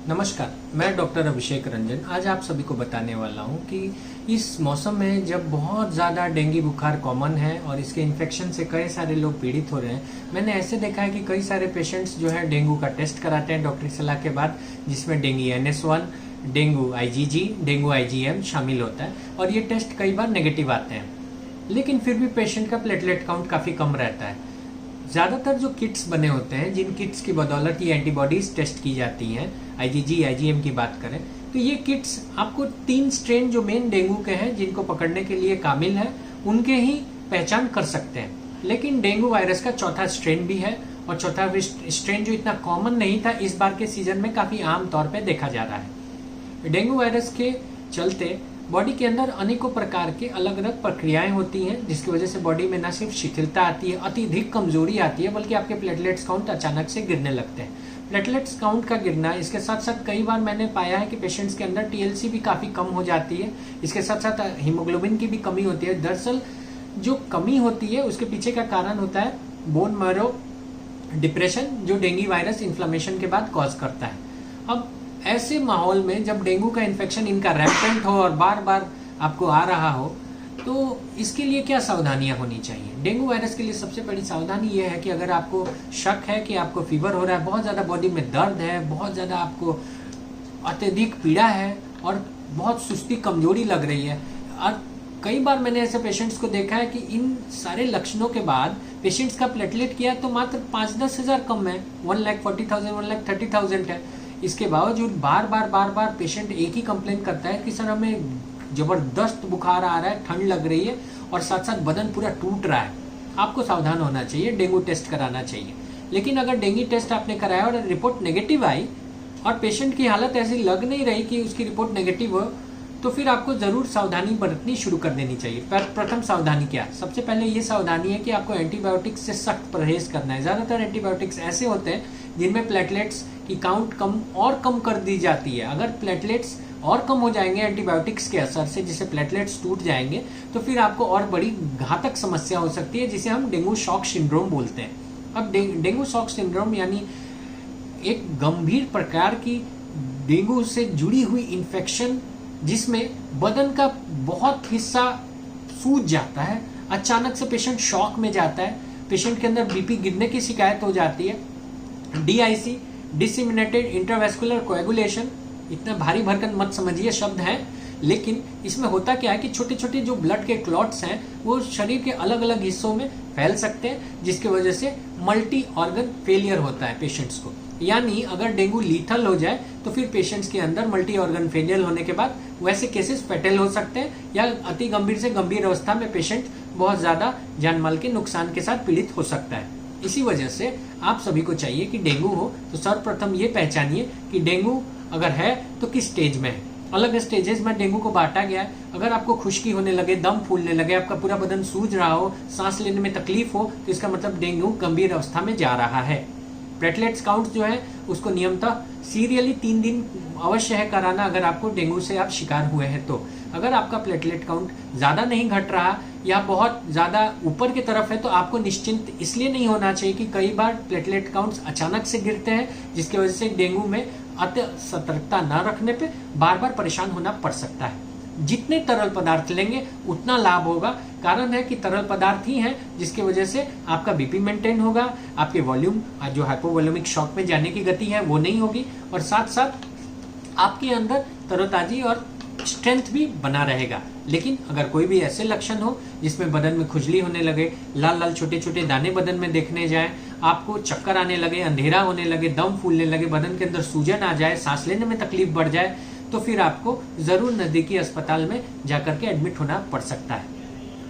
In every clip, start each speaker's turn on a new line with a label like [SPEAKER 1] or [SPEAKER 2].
[SPEAKER 1] नमस्कार, मैं डॉक्टर अभिषेक रंजन आज आप सभी को बताने वाला हूं कि इस मौसम में जब बहुत ज़्यादा डेंगू बुखार कॉमन है और इसके इन्फेक्शन से कई सारे लोग पीड़ित हो रहे हैं। मैंने ऐसे देखा है कि कई सारे पेशेंट्स जो है डेंगू का टेस्ट कराते हैं डॉक्टरी सलाह के बाद, जिसमें dengue NS1, dengue IgG, dengue IgM शामिल होता है और ये टेस्ट कई बार नेगेटिव आते हैं, लेकिन फिर भी पेशेंट का प्लेटलेट काउंट काफ़ी कम रहता है। ज़्यादातर जो किट्स बने होते हैं, जिन किट्स की बदौलत ये एंटीबॉडीज टेस्ट की जाती हैं, IgG IgM की बात करें तो ये किट्स आपको 3 स्ट्रेन जो मेन डेंगू के हैं जिनको पकड़ने के लिए काबिल है उनके ही पहचान कर सकते हैं। लेकिन डेंगू वायरस का चौथा स्ट्रेन भी है और चौथा स्ट्रेन जो इतना कॉमन नहीं था इस बार के सीजन में काफ़ी आम तौर पर देखा जा रहा है। डेंगू वायरस के चलते बॉडी के अंदर अनेकों प्रकार के अलग अलग प्रक्रियाएं होती हैं, जिसकी वजह से बॉडी में न सिर्फ शिथिलता आती है, अत्यधिक कमजोरी आती है, बल्कि आपके प्लेटलेट्स काउंट अचानक से गिरने लगते हैं। प्लेटलेट्स काउंट का गिरना, इसके साथ साथ कई बार मैंने पाया है कि पेशेंट्स के अंदर TLC भी काफी कम हो जाती है। इसके साथ साथ हीमोग्लोबिन की भी कमी होती है। दरअसल जो कमी होती है उसके पीछे का कारण होता है बोन मैरो डिप्रेशन, जो डेंगू वायरस इन्फ्लेमेशन के बाद कॉज करता है। अब ऐसे माहौल में जब डेंगू का इन्फेक्शन इनका रैम्पेंट हो और बार बार आपको आ रहा हो, तो इसके लिए क्या सावधानियां होनी चाहिए? डेंगू वायरस के लिए सबसे बड़ी सावधानी यह है कि अगर आपको शक है कि आपको फीवर हो रहा है, बहुत ज़्यादा बॉडी में दर्द है, बहुत ज़्यादा आपको अत्यधिक पीड़ा है और बहुत सुस्ती कमजोरी लग रही है, और कई बार मैंने ऐसे पेशेंट्स को देखा है कि इन सारे लक्षणों के बाद पेशेंट्स का प्लेटलेट किया तो मात्र 5-10 हज़ार कम है, 1,40,000 1,30,000 है। इसके बावजूद बार बार पेशेंट एक ही कंप्लेन करता है कि सर हमें जबरदस्त बुखार आ रहा है, ठंड लग रही है और साथ साथ बदन पूरा टूट रहा है। आपको सावधान होना चाहिए, डेंगू टेस्ट कराना चाहिए। लेकिन अगर डेंगू टेस्ट आपने कराया और रिपोर्ट नेगेटिव आई और पेशेंट की हालत ऐसी लग नहीं रही कि उसकी रिपोर्ट नेगेटिव हो, तो फिर आपको जरूर सावधानी बरतनी शुरू कर देनी चाहिए। प्रथम सावधानी क्या? सबसे पहले ये सावधानी है कि आपको एंटीबायोटिक्स से सख्त परहेज करना है। ज्यादातर एंटीबायोटिक्स ऐसे होते हैं जिनमें प्लेटलेट्स की काउंट कम कर दी जाती है। अगर प्लेटलेट्स और कम हो जाएंगे एंटीबायोटिक्स के असर से, जिससे प्लेटलेट्स टूट जाएंगे, तो फिर आपको और बड़ी घातक समस्या हो सकती है, जिसे हम डेंगू शॉक सिंड्रोम बोलते हैं। अब डेंगू शॉक सिंड्रोम यानी एक गंभीर प्रकार की डेंगू से जुड़ी हुई इन्फेक्शन, जिसमें बदन का बहुत हिस्सा सूज जाता है, अचानक से पेशेंट शॉक में जाता है, पेशेंट के अंदर बीपी गिरने की शिकायत हो जाती है। DIC डिसिमिनेटेड इंट्रावेस्कुलर कोएगुलेशन, इतना भारी भरकन मत समझिए शब्द है, लेकिन इसमें होता क्या है कि छोटे छोटे जो ब्लड के क्लॉट्स हैं वो शरीर के अलग अलग हिस्सों में फैल सकते हैं, जिसकी वजह से मल्टी ऑर्गन फेलियर होता है पेशेंट्स को। यानी अगर डेंगू लीथल हो जाए तो फिर पेशेंट्स के अंदर मल्टी ऑर्गन फेलियर होने के बाद वैसे केसेस फेटल हो सकते हैं, या अति गंभीर से गंभीर अवस्था में पेशेंट बहुत ज्यादा जान माल के नुकसान के साथ पीड़ित हो सकता है। इसी वजह से आप सभी को चाहिए कि डेंगू हो तो सर्वप्रथम ये पहचानिए कि डेंगू अगर है तो किस स्टेज में है। अलग स्टेजेस में डेंगू को बांटा गया है। अगर आपको खुश्की होने लगे, दम फूलने लगे, आपका पूरा बदन सूज रहा हो, सांस लेने में तकलीफ हो, तो इसका मतलब डेंगू गंभीर अवस्था में जा रहा है। प्लेटलेट्स काउंट जो है उसको नियमतः सीरियली 3 दिन अवश्य है कराना, अगर आपको डेंगू से आप शिकार हुए हैं तो। अगर आपका प्लेटलेट काउंट ज्यादा नहीं घट रहा या बहुत ज्यादा ऊपर की तरफ है, तो आपको निश्चिंत इसलिए नहीं होना चाहिए कि कई बार प्लेटलेट काउंट्स अचानक से गिरते हैं, जिसकी वजह से डेंगू में अति सतर्कता न रखने पे बार बार परेशान होना पड़ सकता है। जितने तरल पदार्थ लेंगे उतना लाभ होगा। कारण है कि तरल पदार्थ ही है जिसकी वजह से आपका बीपी मेंटेन होगा, आपके वॉल्यूम जो हाइपोवॉल्यूमिक शॉक में जाने की गति है वो नहीं होगी, और साथ साथ आपके अंदर तरोताजी और स्ट्रेंथ भी बना रहेगा। लेकिन अगर कोई भी ऐसे लक्षण हो जिसमें बदन में खुजली होने लगे, लाल लाल छोटे छोटे दाने बदन में देखने जाए, आपको चक्कर आने लगे, अंधेरा होने लगे, दम फूलने लगे, बदन के अंदर सूजन आ जाए, सांस लेने में तकलीफ बढ़ जाए, तो फिर आपको जरूर नजदीकी अस्पताल में जाकर के एडमिट होना पड़ सकता है।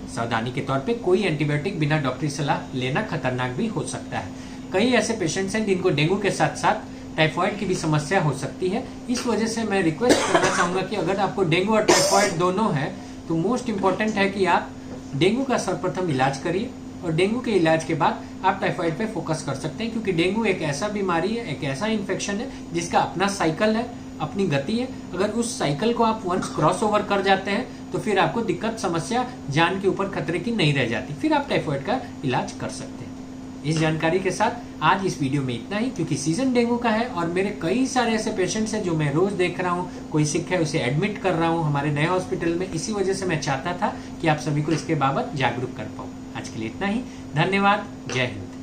[SPEAKER 1] सावधानी के तौर पे कोई एंटीबायोटिक बिना डॉक्टरी सलाह लेना खतरनाक भी हो सकता है। कई ऐसे पेशेंट्स हैं जिनको डेंगू के साथ साथ टाइफाइड की भी समस्या हो सकती है। इस वजह से मैं रिक्वेस्ट करना चाहूंगा कि अगर आपको डेंगू और टाइफाइड दोनों है तो मोस्ट इंपॉर्टेंट है कि आप डेंगू का सर्वप्रथम इलाज करिए, और डेंगू के इलाज के बाद आप टाइफाइड पे फोकस कर सकते हैं, क्योंकि डेंगू एक ऐसा बीमारी है, एक ऐसा इन्फेक्शन है जिसका अपना साइकिल है, अपनी गति है। अगर उस साइकिल को आप वंस क्रॉस ओवर कर जाते हैं तो फिर आपको दिक्कत, समस्या, जान के ऊपर खतरे की नहीं रह जाती, फिर आप टाइफाइड का इलाज कर सकते हैं। इस जानकारी के साथ आज इस वीडियो में इतना ही, क्योंकि सीजन डेंगू का है और मेरे कई सारे ऐसे पेशेंट्स हैं जो मैं रोज देख रहा हूँ, कोई सिक है उसे एडमिट कर रहा हूँ हमारे नए हॉस्पिटल में। इसी वजह से मैं चाहता था कि आप सभी को इसके बाबत जागरूक कर पाऊँ। आज के लिए इतना ही, धन्यवाद, जय हिंद।